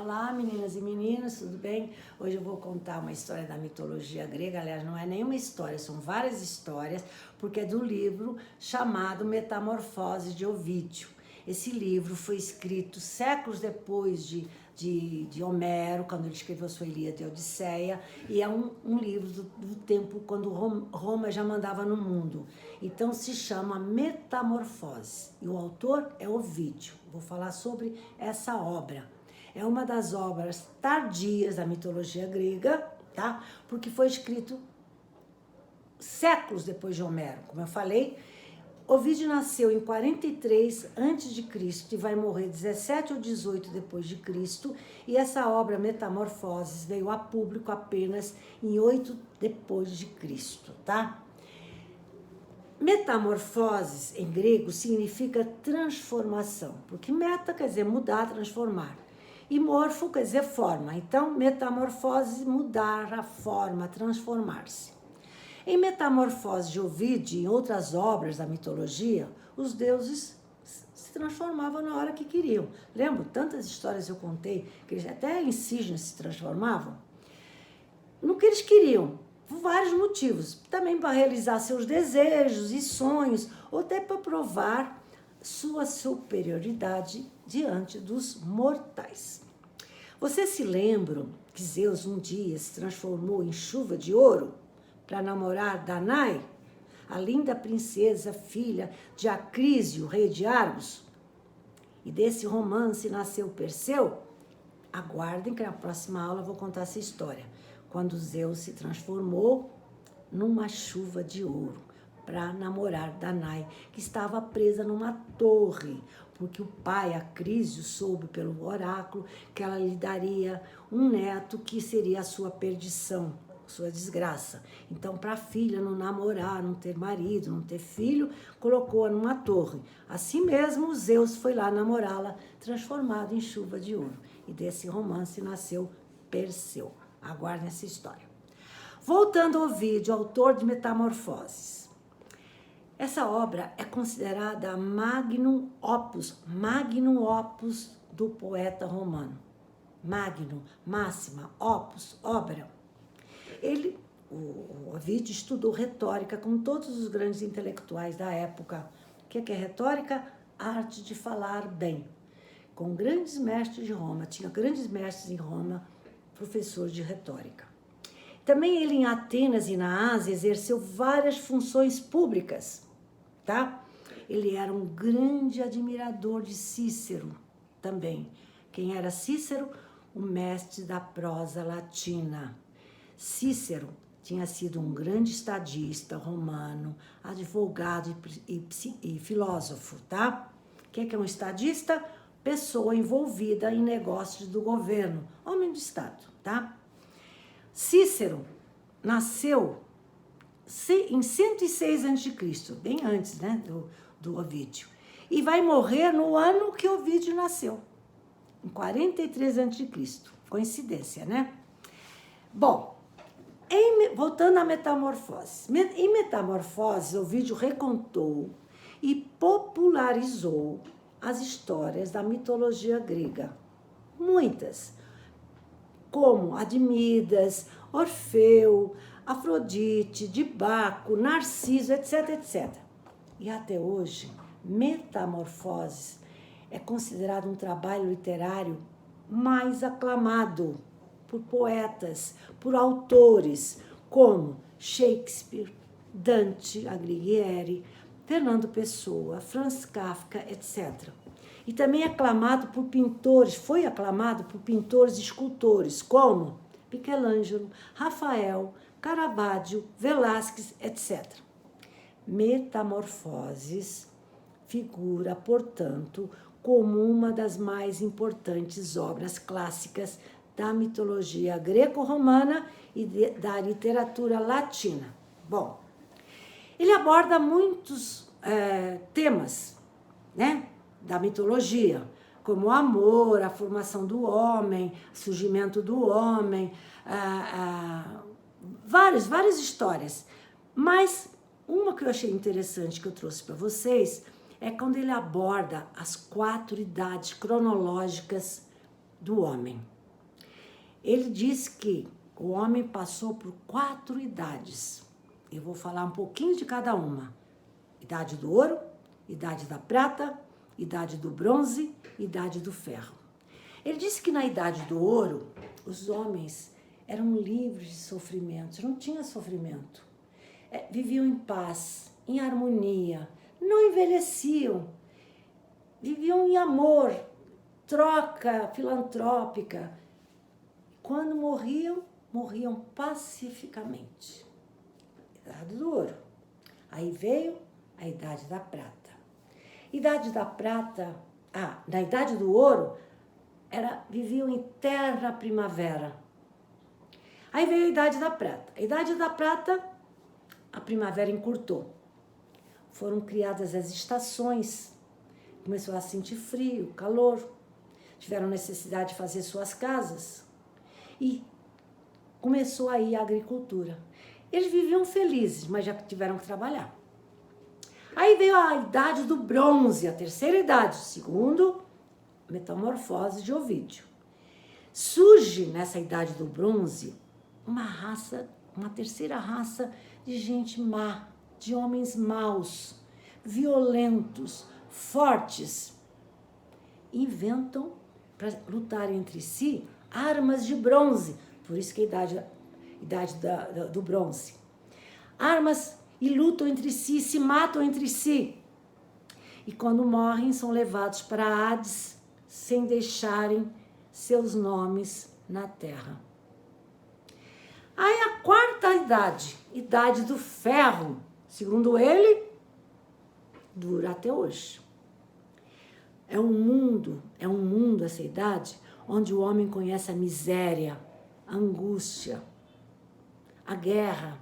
Olá, meninas e meninos, tudo bem? Hoje eu vou contar uma história da mitologia grega. Aliás, não é nenhuma história, são várias histórias, porque é do livro chamado Metamorfose de Ovídio. Esse livro foi escrito séculos depois de Homero, quando ele escreveu sua Ilíada e Odisseia, e é um livro do tempo quando Roma já mandava no mundo. Então se chama Metamorfose, e o autor é Ovídio. Vou falar sobre essa obra. É uma das obras tardias da mitologia grega, tá? Porque foi escrito séculos depois de Homero. Como eu falei, Ovídio nasceu em 43 a.C. e vai morrer 17 ou 18 depois de Cristo, e essa obra Metamorfoses veio a público apenas em 8 depois de Cristo, tá? Metamorfoses em grego significa transformação, porque meta quer dizer mudar, transformar. E morfo quer dizer forma. Então, metamorfose, mudar a forma, transformar-se. Em Metamorfose de Ovídio e em outras obras da mitologia, os deuses se transformavam na hora que queriam. Lembra? Tantas histórias eu contei, que eles, até em cisnes se transformavam. No que eles queriam, por vários motivos. Também para realizar seus desejos e sonhos, ou até para provar sua superioridade diante dos mortais. Vocês se lembram que Zeus um dia se transformou em chuva de ouro para namorar Danae, a linda princesa filha de Acrísio, rei de Argos? E desse romance nasceu Perseu? Aguardem que na próxima aula eu vou contar essa história, quando Zeus se transformou numa chuva de ouro para namorar Danae, que estava presa numa torre, porque o pai, Acrísio, soube pelo oráculo que ela lhe daria um neto que seria a sua perdição, sua desgraça. Então, para a filha não namorar, não ter marido, não ter filho, colocou-a numa torre. Assim mesmo, Zeus foi lá namorá-la, transformado em chuva de ouro. E desse romance nasceu Perseu. Aguardem essa história. Voltando ao Ovídio, autor de Metamorfoses. Essa obra é considerada magnum opus do poeta romano. Magnum, máxima, opus, obra. O Ovídio estudou retórica com todos os grandes intelectuais da época. O que é retórica? Arte de falar bem. Com grandes mestres de Roma, tinha grandes mestres em Roma, professores de retórica. Também ele em Atenas e na Ásia exerceu várias funções públicas, tá? Ele era um grande admirador de Cícero também. Quem era Cícero? O mestre da prosa latina. Cícero tinha sido um grande estadista romano, advogado e filósofo, tá? O que é um estadista? Pessoa envolvida em negócios do governo, homem de Estado, tá? Cícero nasceu em 106 a.C., bem antes, né, do Ovídio, e vai morrer no ano que Ovídio nasceu, em 43 a.C., coincidência, né? Bom, voltando à Metamorfose. Em Metamorfose, Ovídio recontou e popularizou as histórias da mitologia grega, muitas, como Admidas, Orfeu, Afrodite, de Baco, Narciso, etc, etc. E até hoje, Metamorfoses é considerado um trabalho literário mais aclamado por poetas, por autores como Shakespeare, Dante Alighieri, Fernando Pessoa, Franz Kafka, etc. E também aclamado por pintores, foi aclamado por pintores e escultores como Michelangelo, Rafael, Caravaggio, Velázquez, etc. Metamorfoses figura, portanto, como uma das mais importantes obras clássicas da mitologia greco-romana e da literatura latina. Bom, ele aborda muitos temas, né, da mitologia, como o amor, a formação do homem, surgimento do homem, várias histórias. Mas uma que eu achei interessante que eu trouxe para vocês é quando ele aborda as 4 idades cronológicas do homem. Ele diz que o homem passou por 4 idades. Eu vou falar um pouquinho de cada uma. Idade do ouro, idade da prata, idade do bronze, idade do ferro. Ele disse que na idade do ouro, os homens eram livres de sofrimentos, não tinha sofrimento. Viviam em paz, em harmonia, não envelheciam, viviam em amor, troca filantrópica. Quando morriam, morriam pacificamente. Idade do ouro. Aí veio a idade da prata. Idade da prata, na idade do ouro, viviam em terra primavera. Aí veio a idade da prata. A idade da prata, a primavera encurtou. Foram criadas as estações. Começou a sentir frio, calor. Tiveram necessidade de fazer suas casas. E começou aí a agricultura. Eles viviam felizes, mas já tiveram que trabalhar. Aí veio a idade do bronze, a terceira idade, segundo Metamorfose de Ovídio. Surge nessa idade do bronze uma terceira raça de gente má, de homens maus, violentos, fortes. Inventam, para lutar entre si, armas de bronze. Por isso que é a idade do bronze. Armas e lutam entre si, se matam entre si. E quando morrem, são levados para Hades, sem deixarem seus nomes na terra. Aí a quarta idade do ferro, segundo ele, dura até hoje. É um mundo essa idade, onde o homem conhece a miséria, a angústia, a guerra.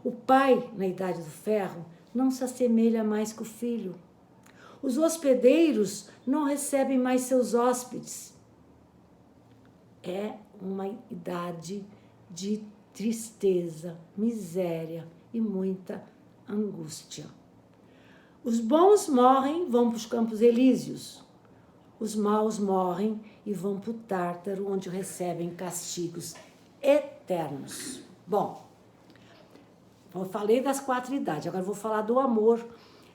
O pai, na idade do ferro, não se assemelha mais com o filho. Os hospedeiros não recebem mais seus hóspedes. É uma idade de tristeza, miséria e muita angústia. Os bons morrem, vão para os campos elíseos. Os maus morrem e vão para o Tártaro, onde recebem castigos eternos. Bom, eu falei das 4 idades, agora vou falar do amor,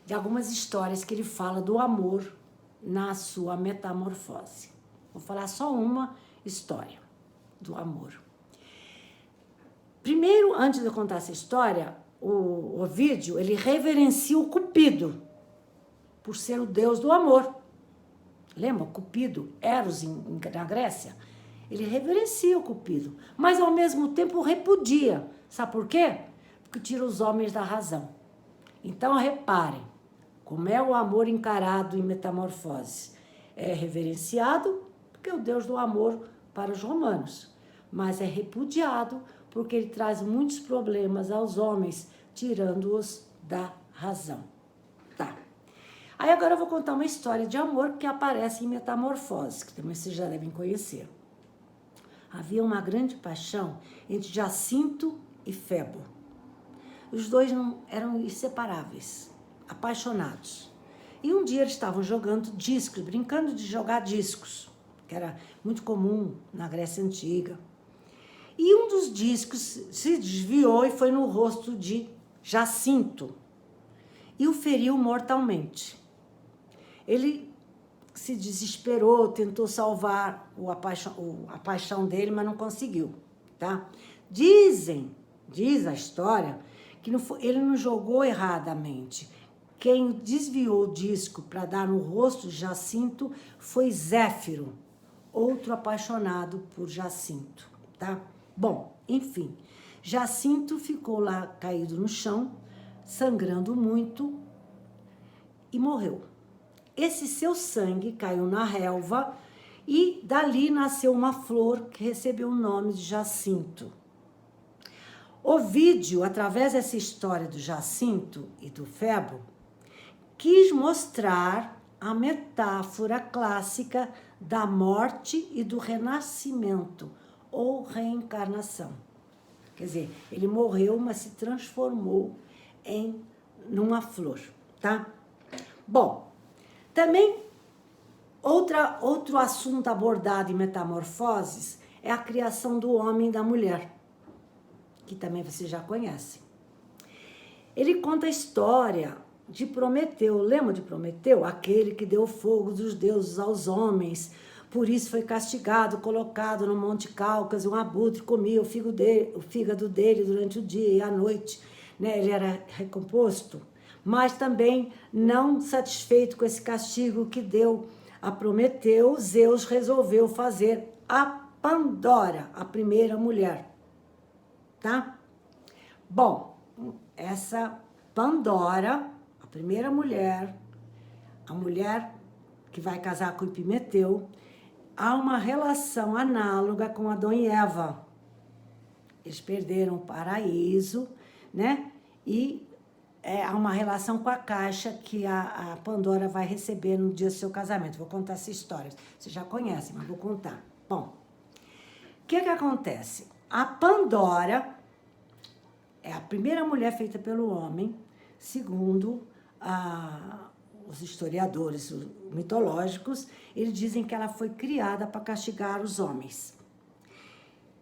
de algumas histórias que ele fala do amor na sua metamorfose. Vou falar só uma história do amor. Primeiro, antes de eu contar essa história, o Ovídio, ele reverencia o Cupido, por ser o deus do amor. Lembra? Cupido, Eros na Grécia? Ele reverencia o Cupido, mas ao mesmo tempo repudia. Sabe por quê? Porque tira os homens da razão. Então, reparem, como é o amor encarado em metamorfose. É reverenciado porque é o deus do amor para os romanos, mas é repudiado porque ele traz muitos problemas aos homens, tirando-os da razão. Tá. Aí agora eu vou contar uma história de amor que aparece em Metamorfose, que também vocês já devem conhecer. Havia uma grande paixão entre Jacinto e Febo. Os dois eram inseparáveis, apaixonados. E um dia eles estavam jogando discos, brincando de jogar discos, que era muito comum na Grécia Antiga. E um dos discos se desviou e foi no rosto de Jacinto e o feriu mortalmente. Ele se desesperou, tentou salvar a paixão dele, mas não conseguiu, tá? Diz a história, que ele não jogou erradamente. Quem desviou o disco para dar no rosto de Jacinto foi Zéfiro, outro apaixonado por Jacinto, tá? Bom, enfim, Jacinto ficou lá caído no chão, sangrando muito e morreu. Esse seu sangue caiu na relva e dali nasceu uma flor que recebeu o nome de Jacinto. Ovídio, através dessa história do Jacinto e do Febo, quis mostrar a metáfora clássica da morte e do renascimento, ou reencarnação. Quer dizer, ele morreu, mas se transformou numa flor, tá? Bom, também outro assunto abordado em Metamorfoses é a criação do homem e da mulher, que também você já conhece. Ele conta a história de Prometeu. Lembra de Prometeu? Aquele que deu fogo dos deuses aos homens. Por isso foi castigado, colocado no Monte Cáucaso. Um abutre comia o fígado dele durante o dia e a noite. Né? Ele era recomposto. Mas também, não satisfeito com esse castigo que deu a Prometeu, Zeus resolveu fazer a Pandora, a primeira mulher. Tá? Bom, essa Pandora, a primeira mulher, a mulher que vai casar com Epimeteu, há uma relação análoga com Adão e Eva. Eles perderam o paraíso, né? E há uma relação com a caixa que a Pandora vai receber no dia do seu casamento. Vou contar essa história. Vocês já conhecem, mas vou contar. Bom, o que acontece? A Pandora é a primeira mulher feita pelo homem, segundo os historiadores mitológicos. Eles dizem que ela foi criada para castigar os homens.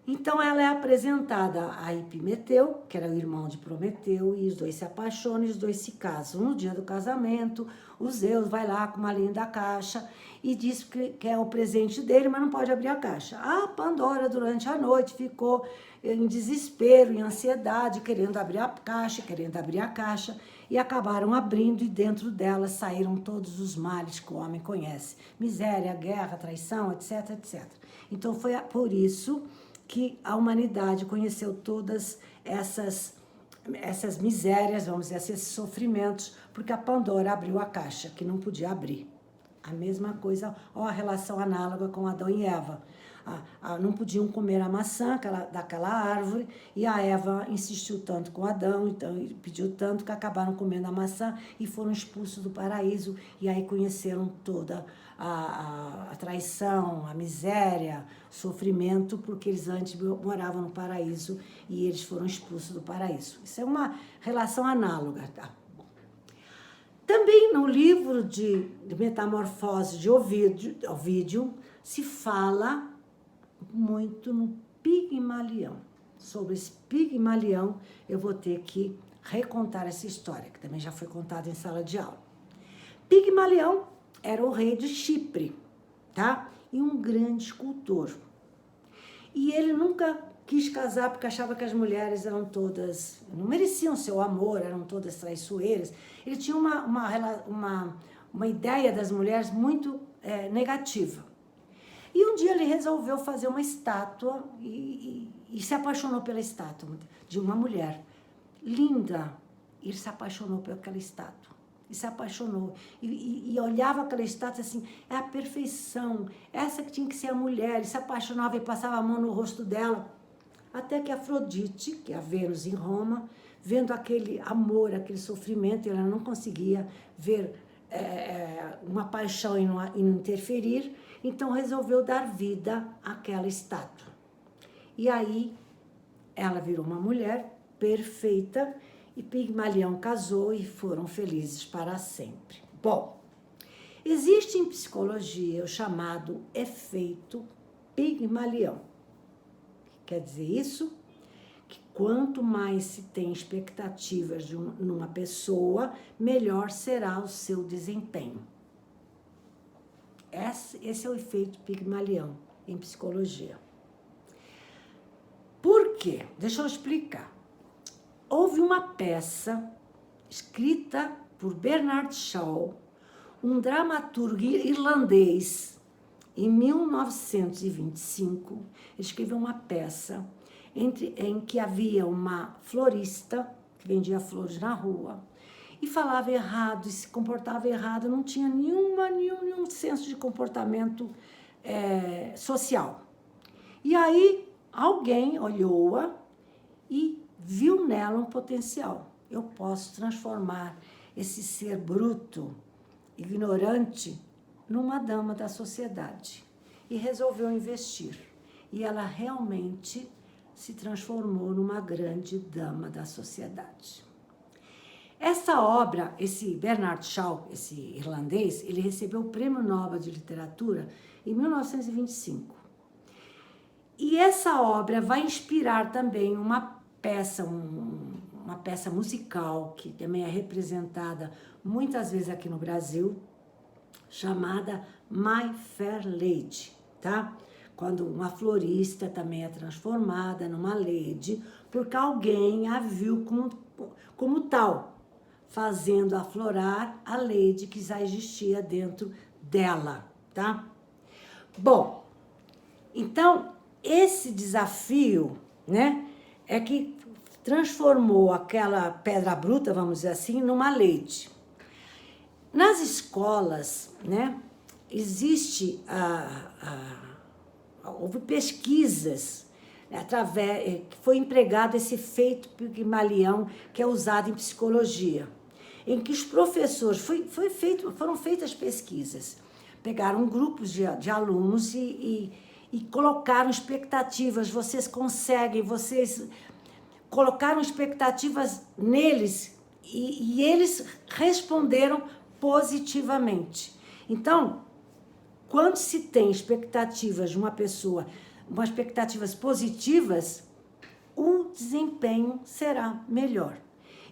Então, ela é apresentada a Epimeteu, que era o irmão de Prometeu, e os dois se apaixonam e os dois se casam. No dia do casamento, o Zeus vai lá com uma linda caixa e diz que é o presente dele, mas não pode abrir a caixa. A Pandora, durante a noite, ficou em desespero, em ansiedade, querendo abrir a caixa, e acabaram abrindo, e dentro dela saíram todos os males que o homem conhece. Miséria, guerra, traição, etc, etc. Então, foi por isso que a humanidade conheceu todas essas misérias, vamos dizer, esses sofrimentos, porque a Pandora abriu a caixa, que não podia abrir. A mesma coisa, ó, a relação análoga com Adão e Eva. Não podiam comer a maçã daquela árvore, e a Eva insistiu tanto com Adão, então ele pediu tanto que acabaram comendo a maçã e foram expulsos do paraíso, e aí conheceram toda a traição, a miséria, o sofrimento, porque eles antes moravam no paraíso e eles foram expulsos do paraíso. Isso é uma relação análoga, tá? Também no livro de Metamorfose de Ovídio se fala muito no Pigmalião. Sobre esse Pigmalião, eu vou ter que recontar essa história, que também já foi contada em sala de aula. Pigmalião era o rei de Chipre, tá? E um grande escultor. E ele nunca quis casar porque achava que as mulheres eram todas, não mereciam seu amor, eram todas traiçoeiras. Ele tinha uma ideia das mulheres muito negativa. E um dia ele resolveu fazer uma estátua e se apaixonou pela estátua de uma mulher linda. Ele se apaixonou por aquela estátua. E se apaixonou. E olhava aquela estátua assim, é a perfeição. Essa que tinha que ser a mulher. Ele se apaixonava e passava a mão no rosto dela. Até que Afrodite, que é a Vênus em Roma, vendo aquele amor, aquele sofrimento, ela não conseguia ver uma paixão e não interferir, então resolveu dar vida àquela estátua. E aí ela virou uma mulher perfeita e Pigmalião casou e foram felizes para sempre. Bom, existe em psicologia o chamado efeito Pigmalião. Quer dizer isso? Que quanto mais se tem expectativas numa pessoa, melhor será o seu desempenho. Esse é o efeito Pigmalião em psicologia. Por quê? Deixa eu explicar. Houve uma peça escrita por Bernard Shaw, um dramaturgo irlandês, em 1925. Ele escreveu uma peça em que havia uma florista que vendia flores na rua e falava errado, e se comportava errado, não tinha nenhum senso de comportamento social. E aí alguém olhou-a e viu nela um potencial. Eu posso transformar esse ser bruto, ignorante, numa dama da sociedade. E resolveu investir. E ela realmente se transformou numa grande dama da sociedade. Essa obra, esse Bernard Shaw, esse irlandês, ele recebeu o Prêmio Nobel de Literatura em 1925. E E essa obra vai inspirar também uma peça, uma peça musical, que também é representada muitas vezes aqui no Brasil, chamada My Fair Lady, tá? Quando uma florista também é transformada numa lady, porque alguém a viu como tal, fazendo aflorar a lady que já existia dentro dela, tá? Bom, então, esse desafio, né, é que transformou aquela pedra bruta, vamos dizer assim, numa lady. Nas escolas, né, houve pesquisas, né, através que foi empregado esse efeito Pigmalião, que é usado em psicologia, em que os professores, foram feitas pesquisas, pegaram grupos de alunos e colocaram expectativas, vocês conseguem, vocês colocaram expectativas neles e eles responderam positivamente. Então, quando se tem expectativas de uma pessoa, umas expectativas positivas, o desempenho será melhor.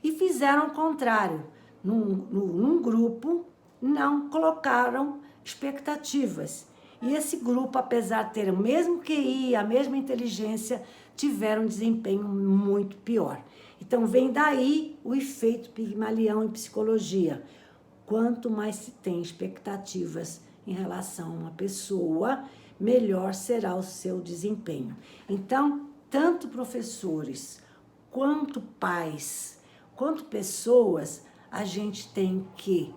E fizeram o contrário. Num grupo, não colocaram expectativas. E esse grupo, apesar de ter o mesmo QI, a mesma inteligência, tiveram um desempenho muito pior. Então, vem daí o efeito Pigmalião em psicologia. Quanto mais se tem expectativas em relação a uma pessoa, melhor será o seu desempenho. Então, tanto professores, quanto pais, quanto pessoas, a gente tem que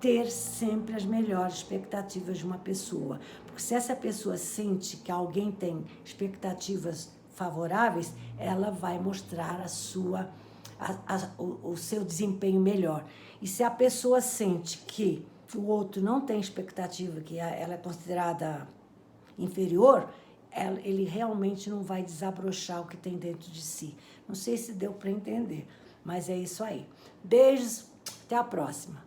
ter sempre as melhores expectativas de uma pessoa. Porque se essa pessoa sente que alguém tem expectativas favoráveis, ela vai mostrar o seu desempenho melhor. E se a pessoa sente que o outro não tem expectativa, que ela é considerada inferior, ele realmente não vai desabrochar o que tem dentro de si. Não sei se deu para entender, mas é isso aí. Beijos, até a próxima.